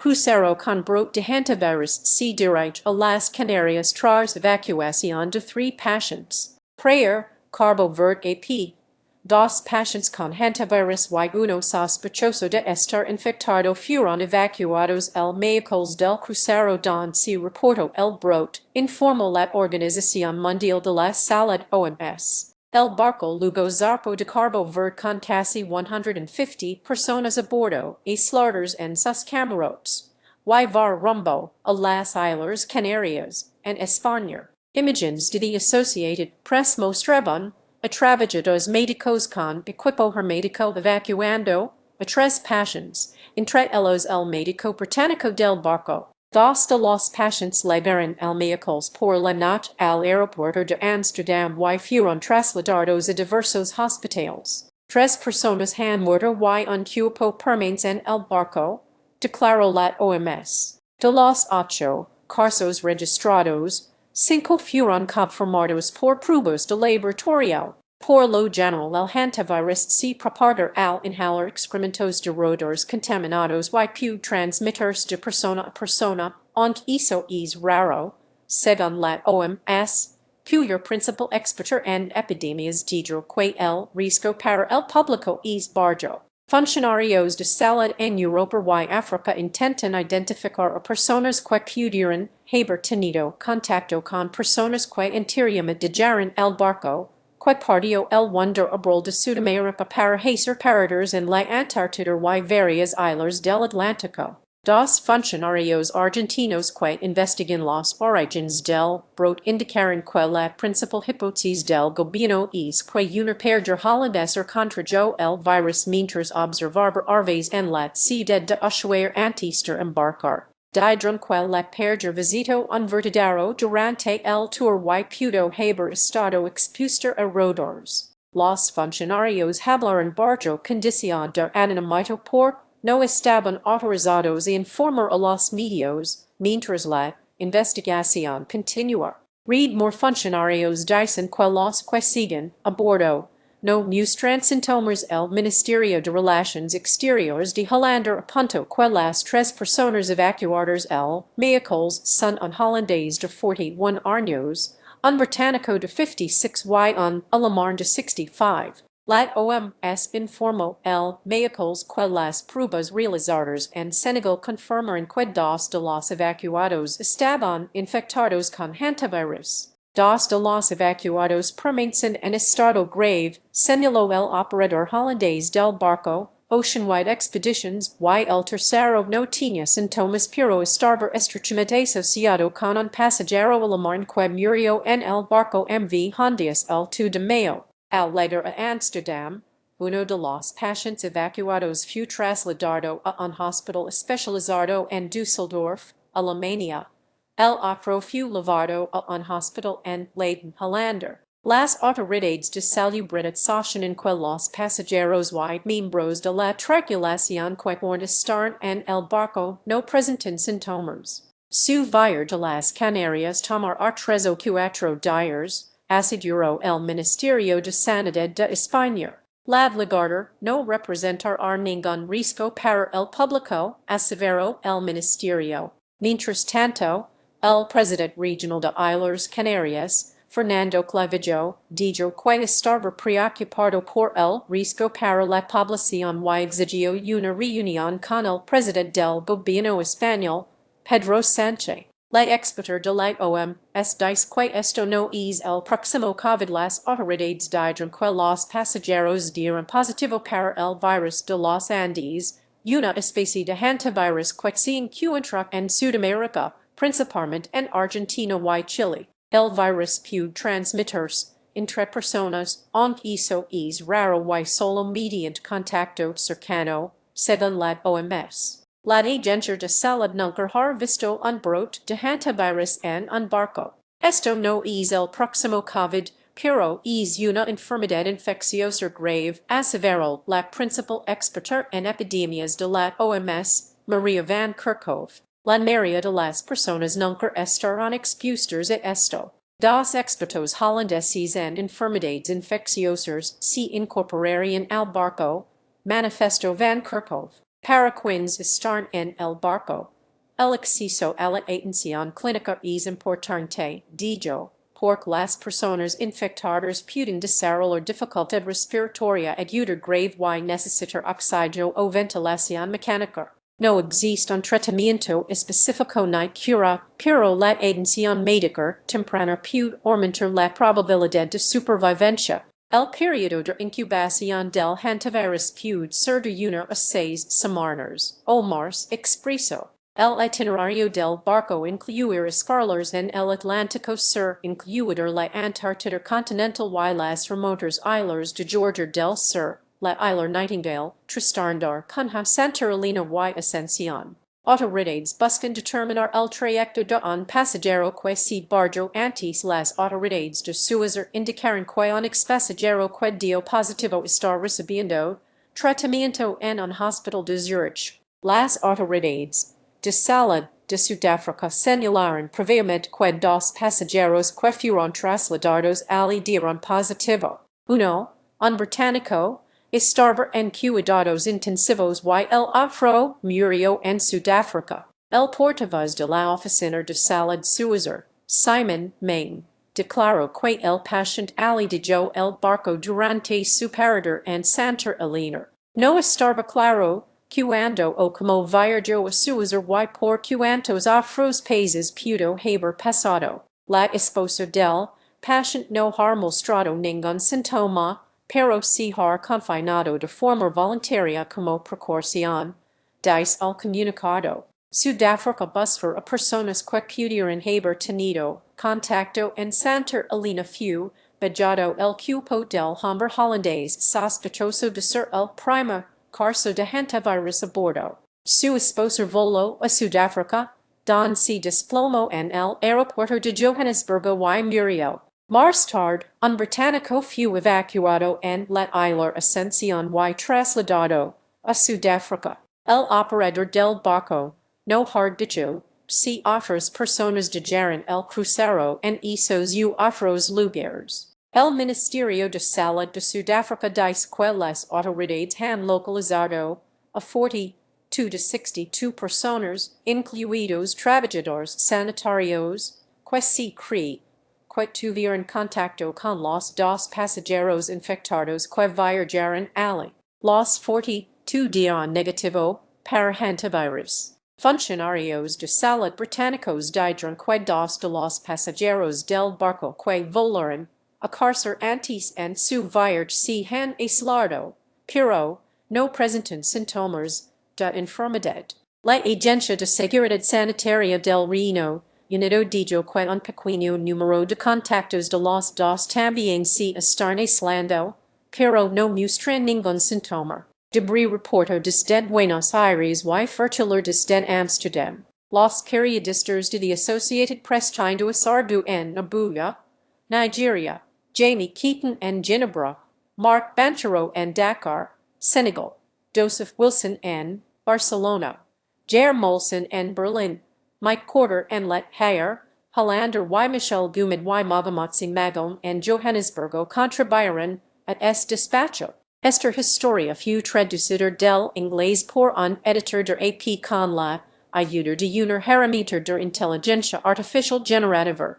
Crucero con brote de hantavirus se dirige a las Canarias tras evacuacion de 3 pacientes. PRAIA, Cabo Verde AP. 2 pacientes con hantavirus y uno sospechoso de estar infectado fueron evacuados el miércoles del Crucero donde se reportó el brote, informó la Organización Mundial de la Salud (OMS). El barco luego zarpó de Cabo Verde con casi 150 personas a bordo, aisladas en sus camarotes. Y rumbo a las islas Canarias, en España. Imágenes de the Associated Press mostraban a trabajados médicos con equipo hermético evacuando a 3 pacientes, entre ellos el médico británico del barco. 2 de los pacientes llegaron el miércoles por la noche al aeropuerto de Amsterdam y fueron trasladados a diversos hospitales. 3 personas han muerto y un cuerpo permanece en el barco, declaró la OMS. De los 8 casos registrados, 5 fueron confirmados por pruebas de laboratorio. Por lo general el hantavirus se propaga al inhalar excrementos de roedores contaminados y puede transmitirse de persona a persona, aunque eso es raro, según la OMS, cuyo principal experto en epidemias dijo que el riesgo para el público es bajo. Funcionarios de salud en Europa y África intentan identificar a personas que pudieran haber tenido contacto con personas que anteriormente dejaron el barco, que partió el 1 de abril de Sudamérica para hacer paradas en la Antártida y varias islas del Atlántico. 2 funcionarios argentinos que investigan los orígenes del brote indicaron que la principal hipótesis del gobierno es que una pareja holandesa contrajo el virus mientras observaba aves en la ciudad de Ushuaia antes de embarcar. Dijeron que la pareja visitó un vertedero durante el tour y pudo haber estado expuesta a roedores. Los funcionarios hablaron bajo condición de anonimato por no estaban autorizados a informar a los medios, mientras la investigación continúa. Read more funcionarios dicen que los que siguen a bordo no muestran síntomas. El Ministerio de Relaciones Exteriores de Holanda apuntó que las 3 personas evacuadas el miércoles son un holandés de 41 años, un británico de 56 y un alemán de 65. La OMS informó el miércoles que las pruebas realizadas en Senegal confirmaron que 2 de los evacuados estaban infectados con hantavirus. 2 de los evacuados permanecen en estado grave, señaló el operador holandés del barco, Oceanwide Expeditions, y el tercero no tenía síntomas pero estaba estrechamente asociado con un pasajero alemán que murió en el barco MV Hondias el 2 de mayo. Al llegar a Amsterdam, uno de los pacientes evacuados fue trasladado a un hospital especializado en Düsseldorf, Alemania. El otro fue llevado a un hospital en Leiden, Holanda. Las autoridades de salud británicas sostienen que los pasajeros y miembros de la tripulación que estaban en el barco no presentan síntomas. Su viaje de las Canarias tomará 3 o 4 días, aseguró el Ministerio de Sanidad de España. La llegada no representará ningún riesgo para el público, aseveró el Ministerio. Mientras tanto, el presidente regional de Islas Canarias, Fernando Clavijo, dijo que estaba preocupado por el riesgo para la población y exigió una reunión con el presidente del gobierno español, Pedro Sánchez. La experta de la OMS dice que esto no es el próximo COVID. Las autoridades dijeron que los pasajeros dieron positivo para el virus de los Andes, una especie de hantavirus que se encuentra en Sudamérica, principalmente en Argentina y Chile. El virus puede transmitirse entre personas, aunque eso es raro y solo mediante contacto cercano, según la OMS. La Agencia de Salud nunca ha visto un brote de hantavirus en un barco. Esto no es el próximo COVID, pero es una enfermedad infecciosa grave, aseveró la principal experta en epidemias de la OMS, Maria van Kerkhove. La mayoría de las personas nunca estarán expuestas a esto. 2 expertos holandeses en enfermedades infecciosas se incorporarían al barco, manifestó van Kerkhove. Paraquins estar en el barco. El acceso a la atención clínica es importante, dijo, porque las personas infectadas pueden desarrollar dificultad respiratoria aguda grave y necesitar oxígeno o ventilación mecánica. No existe un tratamiento específico ni cura, pero la atención médica temprana puede aumentar la probabilidad de supervivencia. El periodo de incubación del hantavirus puede ser de 1 a 6 semanas o más expreso. El itinerario del barco incluir escalas en el Atlántico Sur, incluida la Antártida continental y las remotas islas de Georgia del Sur, la isla Nightingale, Tristarndar, Cunha, Santarelina y Ascensión. Autoridades buscan determinar el trayecto de un pasajero que se barjo antes. Las autoridades de Suiza indicaron que un pasajero que dio positivo está recibiendo tratamiento en un hospital de Zurich. Las autoridades de Salud de Sudáfrica señalaron previamente que 2 pasajeros que fueron trasladados allí dieron positivo. Uno, un británico, estaba en cuidados intensivos y el otro murió en Sudáfrica. El portavoz de la Oficina de Salud Suiza, Simon Main, declaró que el paciente allí dejó el barco durante su parada en Santa Elena. No estaba claro cuándo o cómo viajó a Suiza y por cuántos otros países pudo haber pasado. La esposa del paciente no ha mostrado ningún síntoma, pero se ha confinado de forma voluntaria como precaución, dice el comunicado. Sudáfrica busca a personas que pudieran haber tenido contacto en Santa Elena fue bajado el cupo del hombre holandés sospechoso de ser el primer caso de hantavirus a bordo. Su esposa voló a Sudáfrica, donde se desplomó en el aeropuerto de Johannesburgo y murió. Más tarde, un británico fue evacuado en la isla Ascensión y trasladado a Sudáfrica. El operador del barco no ha dicho si otras personas dejaron el crucero en esos u otros lugares. El Ministerio de Salud de Sudáfrica dice que las autoridades han localizado a 42 de 62 personas, incluidos trabajadores sanitarios, que se cree que tuvieron contacto con los 2 pasajeros infectados que viajaron allí. Los 42 dieron negativo para hantavirus. Funcionarios de salud británicos dijeron que 2 de los pasajeros del barco que volaron a cárcel antes en su viaje se han aislado, pero no presentan síntomas de enfermedad. La Agencia de Seguridad Sanitaria del Reino Unido dijo que un pequeño número de contactos de los 2 también se están aislando, pero no muestran ningún síntoma. Debris reportó desde Buenos Aires y Fertiler desde Amsterdam. Los periodistas de the Associated Press tindo a Sardu en Abuja, Nigeria, Jamie Keaton en Ginebra, Mark Banchero en Dakar, Senegal, Joseph Wilson en Barcelona, Jair Molson en Berlin, Mike Corder en Le Hayer, Hollander y Michel Gumid y Magamotsing Magón en Johannesburgo contribuyeron a este despacho. Esta historia fue traducida del inglés por un editor de AP con la ayuda de una herramienta de inteligencia artificial generativa.